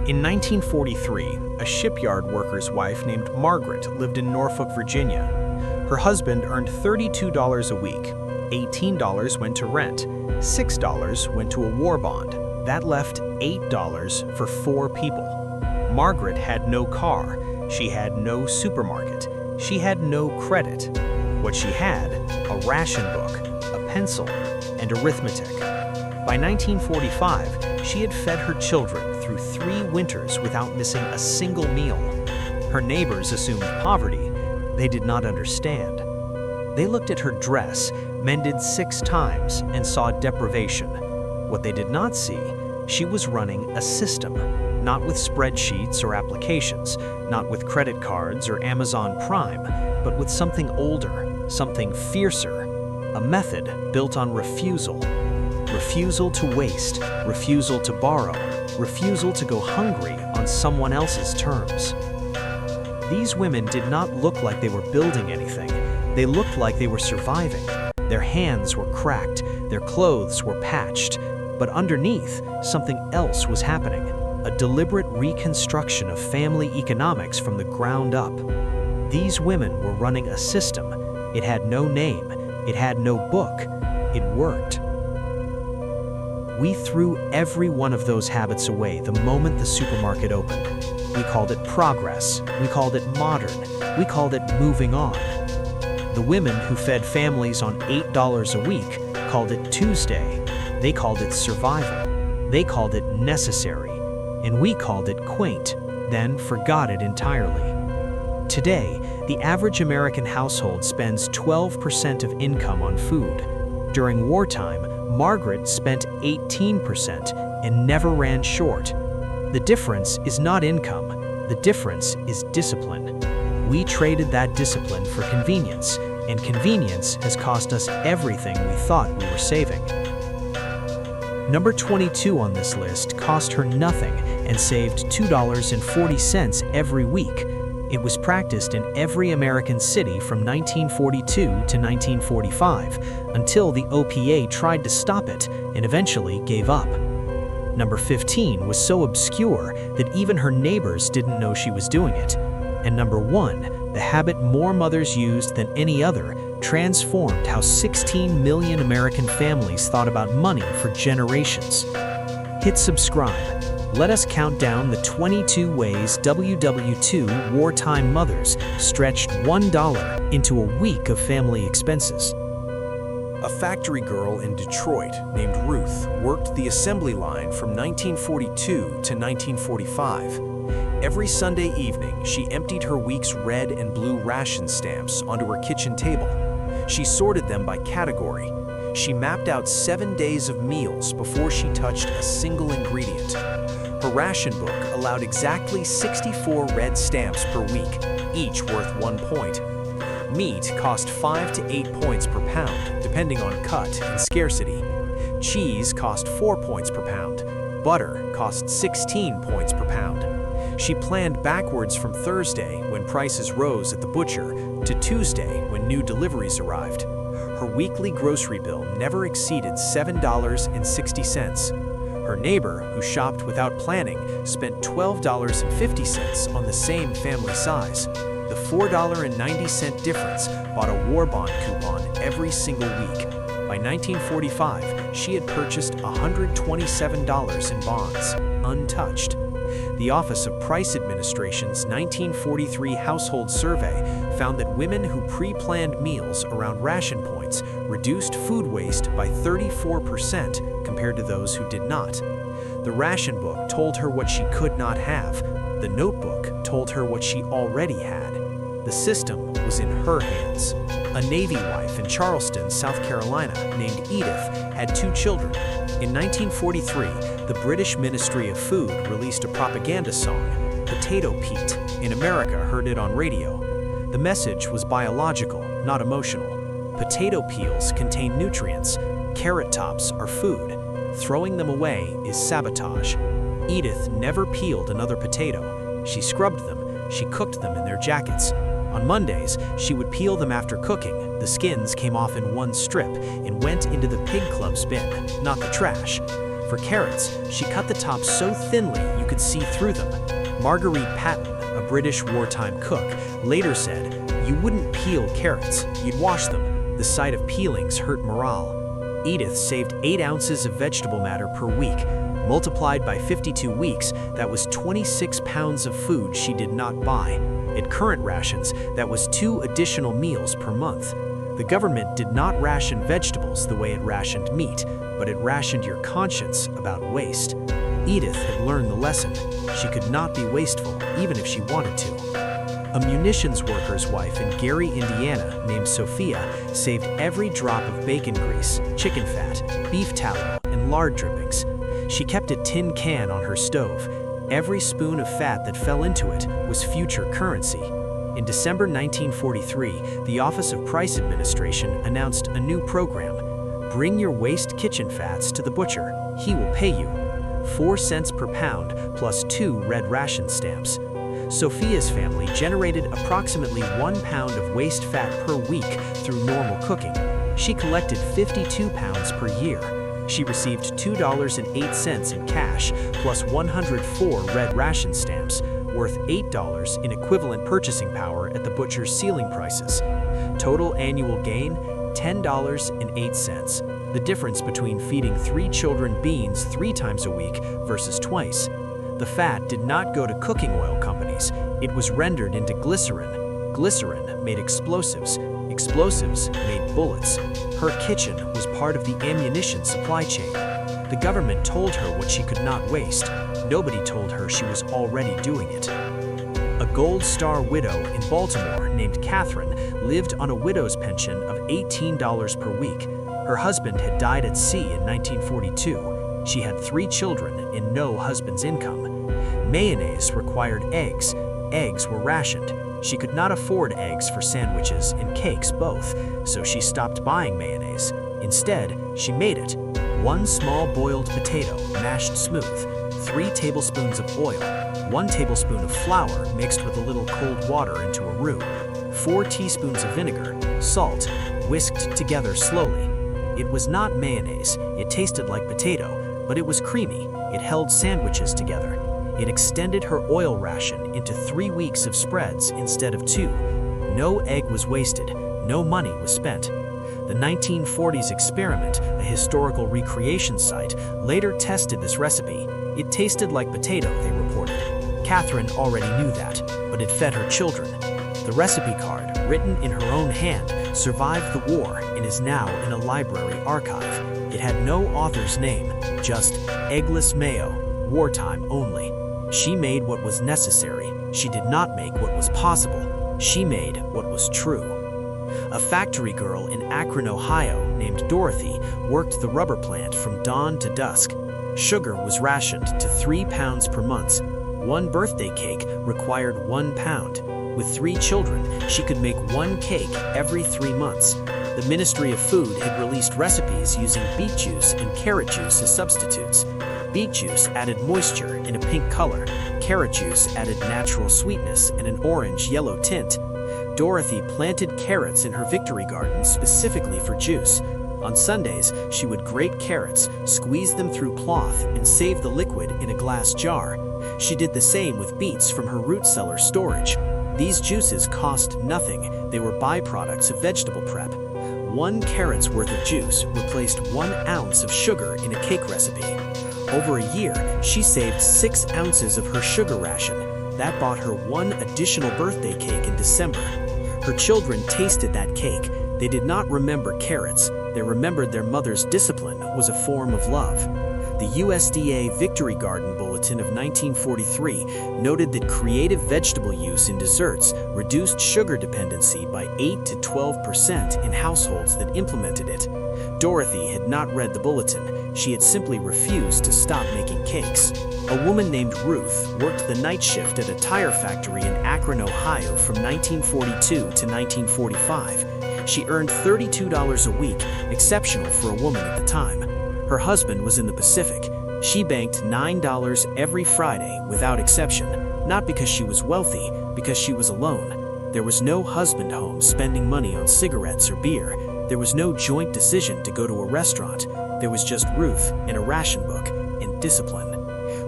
In 1943, a shipyard worker's wife named Margaret lived in Norfolk, Virginia. Her husband earned $32 a week. $18 went to rent. $6 went to a war bond. That left $8 for 4 people. Margaret had no car. She had no supermarket. She had no credit. What she had, a ration book, a pencil, and arithmetic. By 1945, she had fed her children through 3 winters without missing a single meal. Her neighbors assumed poverty. They did not understand. They looked at her dress, mended 6 times, and saw deprivation. What they did not see, she was running a system, not with spreadsheets or applications, not with credit cards or Amazon Prime, but with something older, something fiercer, a method built on refusal. Refusal to waste, refusal to borrow, refusal to go hungry on someone else's terms. These women did not look like they were building anything. They looked like they were surviving. Their hands were cracked, their clothes were patched, but underneath, something else was happening, a deliberate reconstruction of family economics from the ground up. These women were running a system. It had no name, it had no book, it worked. We threw every one of those habits away the moment the supermarket opened. We called it progress, we called it modern, we called it moving on. The women who fed families on $8 a week called it Tuesday. They called it survival. They called it necessary. And we called it quaint, then forgot it entirely. Today, the average American household spends 12% of income on food. During wartime, Margaret spent 18% and never ran short. The difference is not income. The difference is discipline. We traded that discipline for convenience, and convenience has cost us everything we thought we were saving. Number 22 on this list cost her nothing and saved $2.40 every week. It was practiced in every American city from 1942 to 1945, until the OPA tried to stop it and eventually gave up. Number 15 was so obscure that even her neighbors didn't know she was doing it. And number 1, the habit more mothers used than any other, transformed how 16 million American families thought about money for generations. Hit subscribe. Let us count down the 22 ways WW2 wartime mothers stretched $1 into a week of family expenses. A factory girl in Detroit named Ruth worked the assembly line from 1942 to 1945. Every Sunday evening, she emptied her week's red and blue ration stamps onto her kitchen table. She sorted them by category. She mapped out 7 days of meals before she touched a single ingredient. Her ration book allowed exactly 64 red stamps per week, each worth 1 point. Meat cost 5 to 8 points per pound, depending on cut and scarcity. Cheese cost 4 points per pound. Butter cost 16 points per pound. She planned backwards from Thursday, when prices rose at the butcher, to Tuesday, when new deliveries arrived. Her weekly grocery bill never exceeded $7.60. Her neighbor, who shopped without planning, spent $12.50 on the same family size. The $4.90 difference bought a war bond coupon every single week. By 1945, she had purchased $127 in bonds, untouched. The Office of Price Administration's 1943 household survey found that women who pre-planned meals around ration points reduced food waste by 34% compared to those who did not. The ration book told her what she could not have. The notebook told her what she already had. The system was in her hands. A Navy wife in Charleston, South Carolina, named Edith, had 2 children. In 1943, the British Ministry of Food released a propaganda song, "Potato Pete." In America, heard it on radio. The message was biological, not emotional. Potato peels contain nutrients. Carrot tops are food. Throwing them away is sabotage. Edith never peeled another potato. She scrubbed them. She cooked them in their jackets. On Mondays, she would peel them after cooking. The skins came off in one strip and went into the pig club's bin, not the trash. For carrots, she cut the tops so thinly you could see through them. Marguerite Patton, a British wartime cook, later said, "You wouldn't peel carrots, you'd wash them. The sight of peelings hurt morale." Edith saved 8 ounces of vegetable matter per week. Multiplied by 52 weeks, that was 26 pounds of food she did not buy. At current rations, that was 2 additional meals per month. The government did not ration vegetables the way it rationed meat, but it rationed your conscience about waste. Edith had learned the lesson. She could not be wasteful, even if she wanted to. A munitions worker's wife in Gary, Indiana, named Sophia, saved every drop of bacon grease, chicken fat, beef tallow, and lard drippings. She kept a tin can on her stove. Every spoon of fat that fell into it was future currency. In December 1943, the Office of Price Administration announced a new program. Bring your waste kitchen fats to the butcher. He will pay you 4 cents per pound plus 2 red ration stamps. Sophia's family generated approximately 1 pound of waste fat per week through normal cooking. She collected 52 pounds per year. She received $2.08 in cash plus 104 red ration stamps, worth $8 in equivalent purchasing power at the butcher's ceiling prices. Total annual gain, $10.08. The difference between feeding 3 children beans 3 times a week versus twice. The fat did not go to cooking oil companies. It was rendered into glycerin. Glycerin made explosives. Explosives made bullets. Her kitchen was part of the ammunition supply chain. The government told her what she could not waste. Nobody told her she was already doing it. A Gold Star widow in Baltimore named Catherine lived on a widow's pension of $18 per week. Her husband had died at sea in 1942. She had 3 children and no husband's income. Mayonnaise required eggs. Eggs were rationed. She could not afford eggs for sandwiches and cakes both, so she stopped buying mayonnaise. Instead, she made it. 1 small boiled potato, mashed smooth, 3 tablespoons of oil, 1 tablespoon of flour mixed with a little cold water into a roux, 4 teaspoons of vinegar, salt, whisked together slowly. It was not mayonnaise, it tasted like potato, but it was creamy. It held sandwiches together. It extended her oil ration into 3 weeks of spreads instead of 2. No egg was wasted, no money was spent. The 1940s experiment, a historical recreation site, later tested this recipe. It tasted like potato, they reported. Catherine already knew that, but it fed her children. The recipe card, written in her own hand, survived the war and is now in a library archive. It had no author's name, just eggless mayo, wartime only. She made what was necessary. She did not make what was possible. She made what was true. A factory girl in Akron, Ohio, named Dorothy, worked the rubber plant from dawn to dusk. Sugar was rationed to 3 pounds per month. 1 birthday cake required 1 pound. With 3 children, she could make 1 cake every 3 months. The Ministry of Food had released recipes using beet juice and carrot juice as substitutes. Beet juice added moisture and a pink color. Carrot juice added natural sweetness and an orange-yellow tint. Dorothy planted carrots in her victory garden specifically for juice. On Sundays, she would grate carrots, squeeze them through cloth, and save the liquid in a glass jar. She did the same with beets from her root cellar storage. These juices cost nothing. They were byproducts of vegetable prep. 1 carrot's worth of juice replaced 1 ounce of sugar in a cake recipe. Over a year, she saved 6 ounces of her sugar ration. That bought her 1 additional birthday cake in December. Her children tasted that cake. They did not remember carrots. They remembered their mother's discipline was a form of love. The USDA Victory Garden Bulletin of 1943 noted that creative vegetable use in desserts reduced sugar dependency by 8 to 12% in households that implemented it. Dorothy had not read the bulletin. She had simply refused to stop making cakes. A woman named Ruth worked the night shift at a tire factory in Akron, Ohio from 1942 to 1945. She earned $32 a week, exceptional for a woman at the time. Her husband was in the Pacific. She banked $9 every Friday without exception, not because she was wealthy, because she was alone. There was no husband home spending money on cigarettes or beer. There was no joint decision to go to a restaurant. There was just Ruth and a ration book. discipline.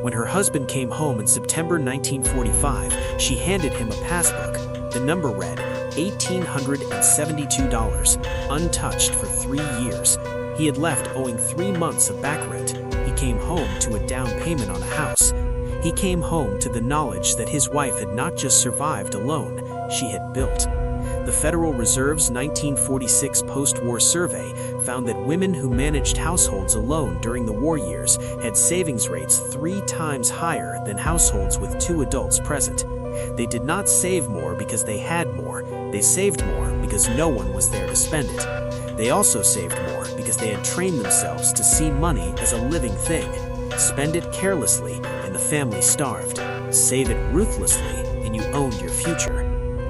When her husband came home in September 1945, she handed him a passbook. The number read $1,872, untouched for 3 years. He had left owing 3 months of back rent. He came home to a down payment on a house. He came home to the knowledge that his wife had not just survived alone, she had built. The Federal Reserve's 1946 post-war survey found that women who managed households alone during the war years had savings rates 3 times higher than households with 2 adults present. They did not save more because they had more. They saved more because no one was there to spend it. They also saved more because they had trained themselves to see money as a living thing. Spend it carelessly and the family starved. Save it ruthlessly and you owned your future.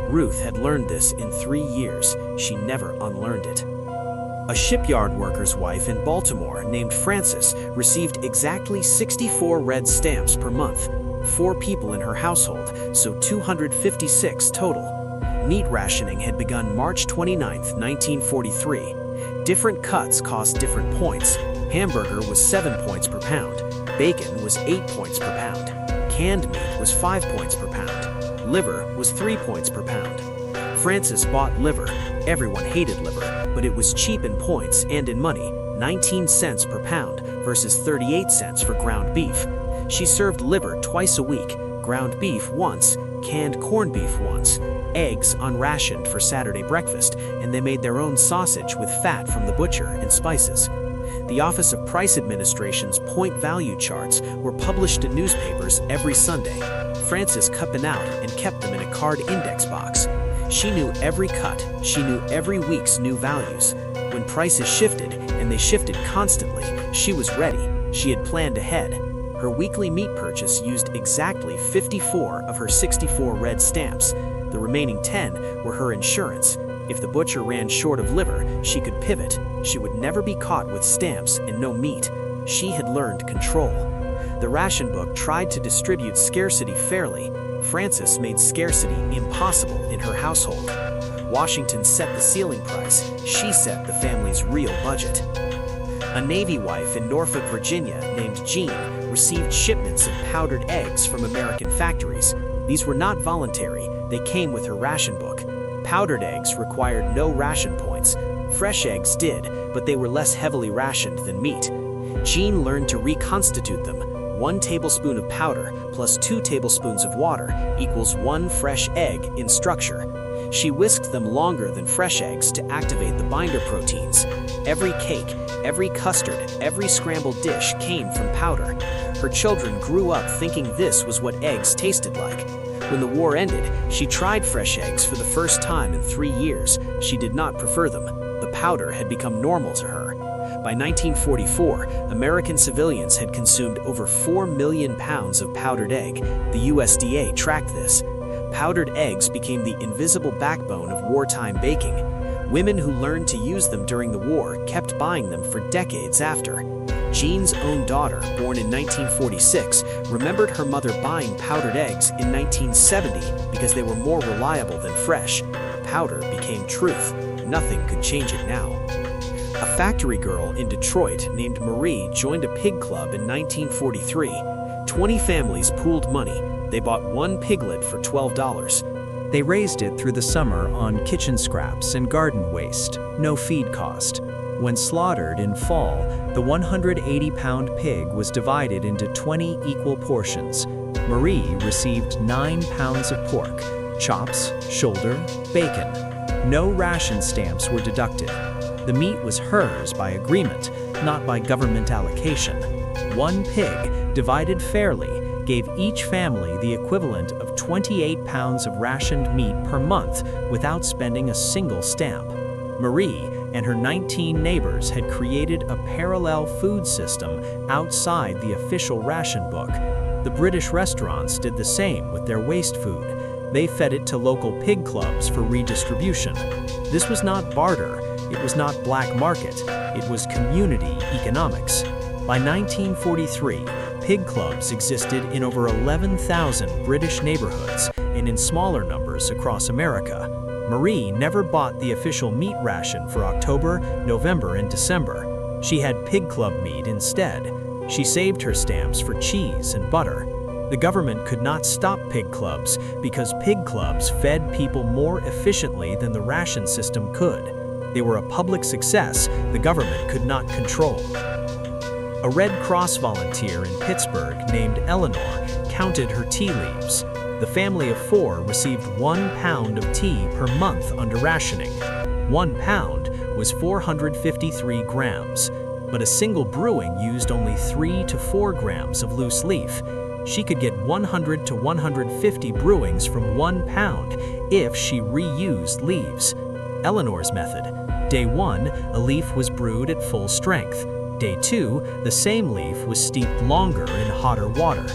Ruth had learned this in 3 years. She never unlearned it. A shipyard worker's wife in Baltimore named Frances received exactly 64 red stamps per month. 4 people in her household, so 256 total. Meat rationing had begun March 29, 1943. Different cuts cost different points. Hamburger was 7 points per pound. Bacon was 8 points per pound. Canned meat was 5 points per pound. Liver was 3 points per pound. Frances bought liver. Everyone hated liver, but it was cheap in points and in money, 19 cents per pound versus 38 cents for ground beef. She served liver twice a week, ground beef once, canned corned beef once, eggs unrationed for Saturday breakfast, and they made their own sausage with fat from the butcher and spices. The Office of Price Administration's point value charts were published in newspapers every Sunday. Frances cut them out and kept them in a card index box. She knew every cut. She knew every week's new values. When prices shifted, and they shifted constantly, she was ready. She had planned ahead. Her weekly meat purchase used exactly 54 of her 64 red stamps. The remaining 10 were her insurance. If the butcher ran short of liver, she could pivot. She would never be caught with stamps and no meat. She had learned control. The ration book tried to distribute scarcity fairly. Frances made scarcity impossible in her household. Washington set the ceiling price. She set the family's real budget. A Navy wife in Norfolk, Virginia, named Jean, received shipments of powdered eggs from American factories. These were not voluntary. They came with her ration book. Powdered eggs required no ration points. Fresh eggs did, but they were less heavily rationed than meat. Jean learned to reconstitute them. 1 tablespoon of powder plus 2 tablespoons of water equals 1 fresh egg in structure. She whisked them longer than fresh eggs to activate the binder proteins. Every cake, every custard, every scrambled dish came from powder. Her children grew up thinking this was what eggs tasted like. When the war ended, she tried fresh eggs for the first time in 3 years. She did not prefer them. The powder had become normal to her. By 1944, American civilians had consumed over 4 million pounds of powdered egg. The USDA tracked this. Powdered eggs became the invisible backbone of wartime baking. Women who learned to use them during the war kept buying them for decades after. Jean's own daughter, born in 1946, remembered her mother buying powdered eggs in 1970 because they were more reliable than fresh. Powder became truth. Nothing could change it now. A factory girl in Detroit named Marie joined a pig club in 1943. 20 families pooled money. They bought 1 piglet for $12. They raised it through the summer on kitchen scraps and garden waste, no feed cost. When slaughtered in fall, the 180-pound pig was divided into 20 equal portions. Marie received 9 pounds of pork, chops, shoulder, bacon. No ration stamps were deducted. The meat was hers by agreement, not by government allocation. 1 pig, divided fairly, gave each family the equivalent of 28 pounds of rationed meat per month without spending a single stamp. Marie and her 19 neighbors had created a parallel food system outside the official ration book. The British restaurants did the same with their waste food. They fed it to local pig clubs for redistribution. This was not barter. It was not black market. It was community economics. By 1943, pig clubs existed in over 11,000 British neighborhoods and in smaller numbers across America. Marie never bought the official meat ration for October, November, and December. She had pig club meat instead. She saved her stamps for cheese and butter. The government could not stop pig clubs because pig clubs fed people more efficiently than the ration system could. They were a public success the government could not control. A Red Cross volunteer in Pittsburgh named Eleanor counted her tea leaves. The family of 4 received 1 pound of tea per month under rationing. 1 pound was 453 grams, but a single brewing used only 3 to 4 grams of loose leaf. She could get 100 to 150 brewings from 1 pound if she reused leaves. Eleanor's method. Day 1, a leaf was brewed at full strength. Day 2, the same leaf was steeped longer in hotter water.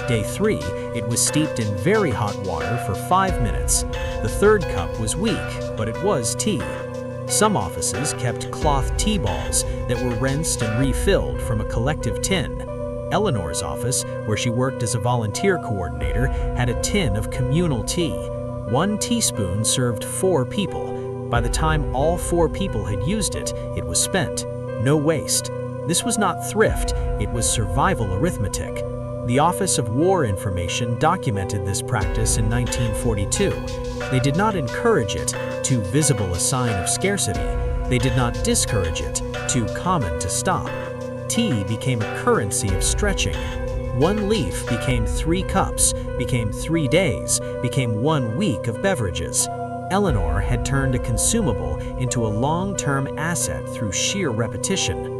Day 3, it was steeped in very hot water for 5 minutes. The third cup was weak, but it was tea. Some offices kept cloth tea balls that were rinsed and refilled from a collective tin. Eleanor's office, where she worked as a volunteer coordinator, had a tin of communal tea. 1 teaspoon served 4 people. By the time all 4 people had used it, it was spent. No waste. This was not thrift, it was survival arithmetic. The Office of War Information documented this practice in 1942. They did not encourage it, too visible a sign of scarcity. They did not discourage it, too common to stop. Tea became a currency of stretching. 1 leaf became 3 cups, became 3 days, became 1 week of beverages. Eleanor had turned a consumable into a long-term asset through sheer repetition.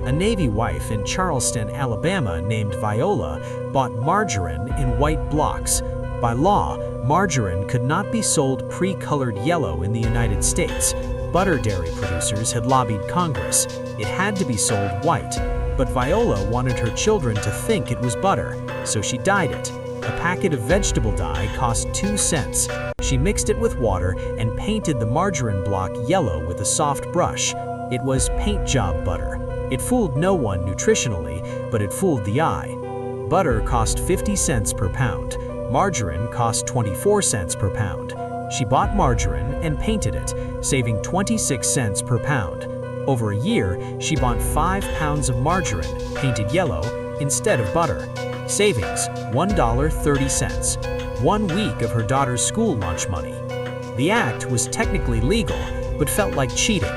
A Navy wife in Charleston, Alabama named Viola bought margarine in white blocks. By law, margarine could not be sold pre-colored yellow in the United States. Butter dairy producers had lobbied Congress. It had to be sold white, but Viola wanted her children to think it was butter, so she dyed it. A packet of vegetable dye cost 2 cents. She mixed it with water and painted the margarine block yellow with a soft brush. It was paint job butter. It fooled no one nutritionally, but it fooled the eye. Butter cost 50 cents per pound. Margarine cost 24 cents per pound. She bought margarine and painted it, saving 26 cents per pound. Over a year, she bought 5 pounds of margarine, painted yellow, instead of butter. Savings, $1.30. 1 week of her daughter's school lunch money. The act was technically legal, but felt like cheating.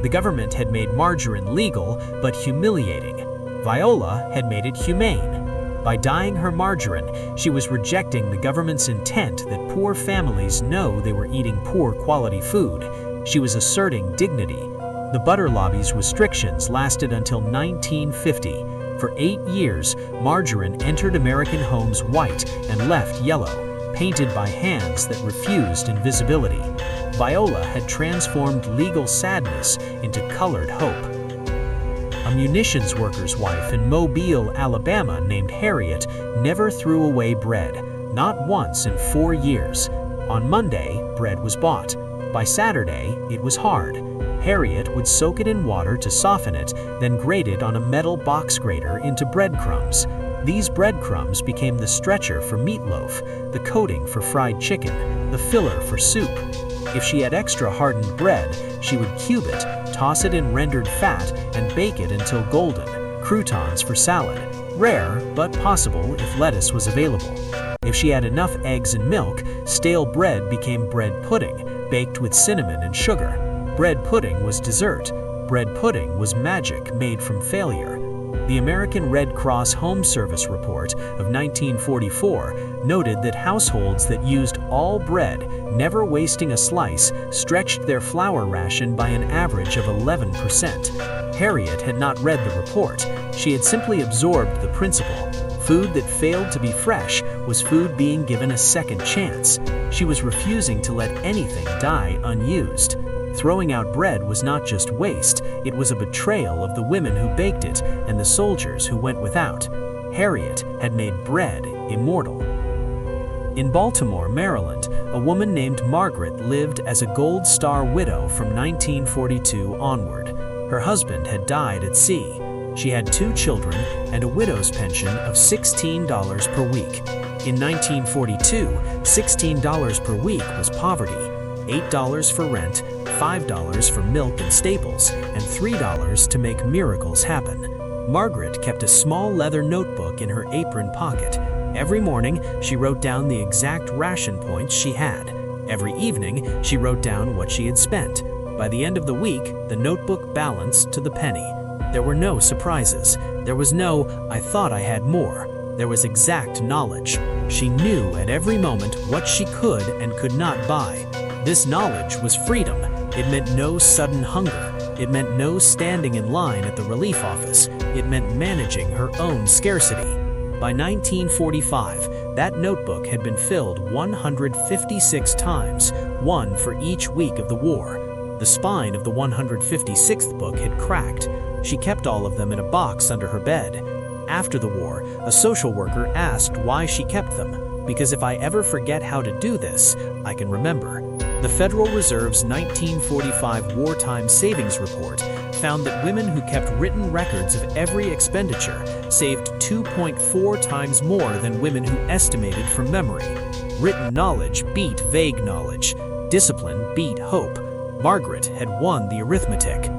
The government had made margarine legal, but humiliating. Viola had made it humane. By dyeing her margarine, she was rejecting the government's intent that poor families know they were eating poor quality food. She was asserting dignity. The butter lobby's restrictions lasted until 1950. For 8 years, margarine entered American homes white and left yellow, painted by hands that refused invisibility. Viola had transformed legal sadness into colored hope. A munitions worker's wife in Mobile, Alabama named Harriet never threw away bread, not once in 4 years. On Monday, bread was bought. By Saturday, it was hard. Harriet would soak it in water to soften it, then grate it on a metal box grater into breadcrumbs. These breadcrumbs became the stretcher for meatloaf, the coating for fried chicken, the filler for soup. If she had extra hardened bread, she would cube it, toss it in rendered fat, and bake it until golden. Croutons for salad. Rare, but possible if lettuce was available. If she had enough eggs and milk, stale bread became bread pudding, baked with cinnamon and sugar. Bread pudding was dessert. Bread pudding was magic made from failure. The American Red Cross Home Service Report of 1944 noted that households that used all bread, never wasting a slice, stretched their flour ration by an average of 11%. Harriet had not read the report. She had simply absorbed the principle. Food that failed to be fresh was food being given a second chance. She was refusing to let anything die unused. Throwing out bread was not just waste, it was a betrayal of the women who baked it and the soldiers who went without. Harriet had made bread immortal. In Baltimore, Maryland, a woman named Margaret lived as a Gold Star widow from 1942 onward. Her husband had died at sea. She had 2 children and a widow's pension of $16 per week. In 1942, $16 per week was poverty. $8 for rent, $5 for milk and staples, and $3 to make miracles happen. Margaret kept a small leather notebook in her apron pocket. Every morning, she wrote down the exact ration points she had. Every evening, she wrote down what she had spent. By the end of the week, the notebook balanced to the penny. There were no surprises. There was no, "I thought I had more." There was exact knowledge. She knew at every moment what she could and could not buy. This knowledge was freedom. It meant no sudden hunger. It meant no standing in line at the relief office. It meant managing her own scarcity. By 1945, that notebook had been filled 156 times, one for each week of the war. The spine of the 156th book had cracked. She kept all of them in a box under her bed. After the war, a social worker asked why she kept them. "Because if I ever forget how to do this, I can remember." The Federal Reserve's 1945 Wartime Savings Report found that women who kept written records of every expenditure saved 2.4 times more than women who estimated from memory. Written knowledge beat vague knowledge. Discipline beat hope. Margaret had won the arithmetic.